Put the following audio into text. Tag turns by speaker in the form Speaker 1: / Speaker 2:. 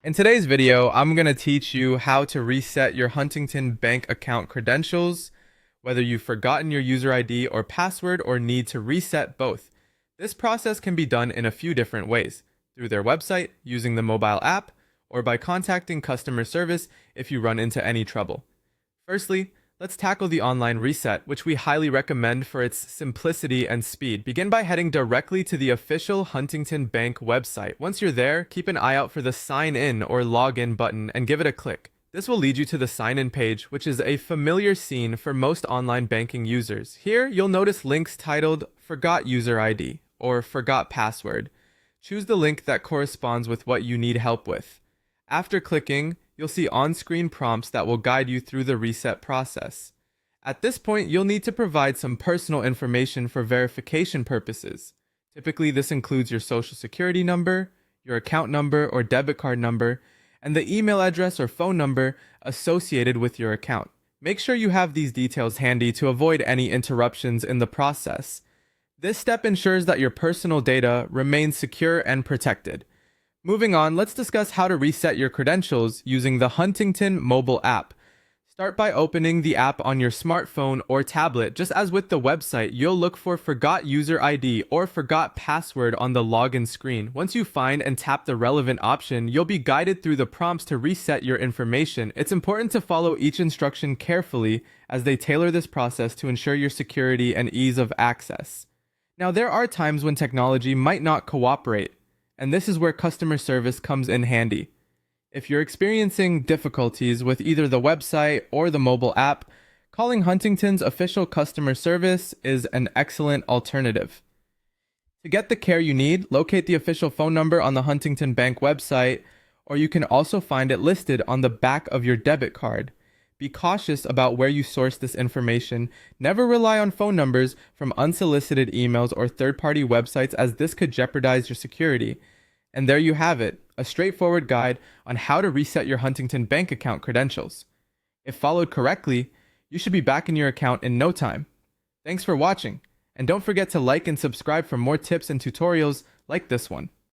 Speaker 1: In today's video, I'm going to teach you how to reset your Huntington Bank account credentials, whether you've forgotten your user ID or password or need to reset both. This process can be done in a few different ways, through their website, using the mobile app, or by contacting customer service if you run into any trouble. Firstly, let's tackle the online reset, which we highly recommend for its simplicity and speed. Begin by heading directly to the official Huntington Bank website. Once you're there, keep an eye out for the Sign In or Login button and give it a click. This will lead you to the sign-in page, which is a familiar scene for most online banking users. Here, you'll notice links titled Forgot User ID or Forgot Password. Choose the link that corresponds with what you need help with. After clicking, you'll see on-screen prompts that will guide you through the reset process. At this point, you'll need to provide some personal information for verification purposes. Typically, this includes your social security number, your account number or debit card number, and the email address or phone number associated with your account. Make sure you have these details handy to avoid any interruptions in the process. This step ensures that your personal data remains secure and protected. Moving on, let's discuss how to reset your credentials using the Huntington mobile app. Start by opening the app on your smartphone or tablet. Just as with the website, you'll look for Forgot User ID or Forgot Password on the login screen. Once you find and tap the relevant option, you'll be guided through the prompts to reset your information. It's important to follow each instruction carefully as they tailor this process to ensure your security and ease of access. Now, there are times when technology might not cooperate, and this is where customer service comes in handy. If you're experiencing difficulties with either the website or the mobile app, calling Huntington's official customer service is an excellent alternative. To get the care you need, locate the official phone number on the Huntington Bank website, or you can also find it listed on the back of your debit card. Be cautious about where you source this information. Never rely on phone numbers from unsolicited emails or third-party websites, as this could jeopardize your security. And there you have it, a straightforward guide on how to reset your Huntington Bank account credentials. If followed correctly, you should be back in your account in no time. Thanks for watching, and don't forget to like and subscribe for more tips and tutorials like this one.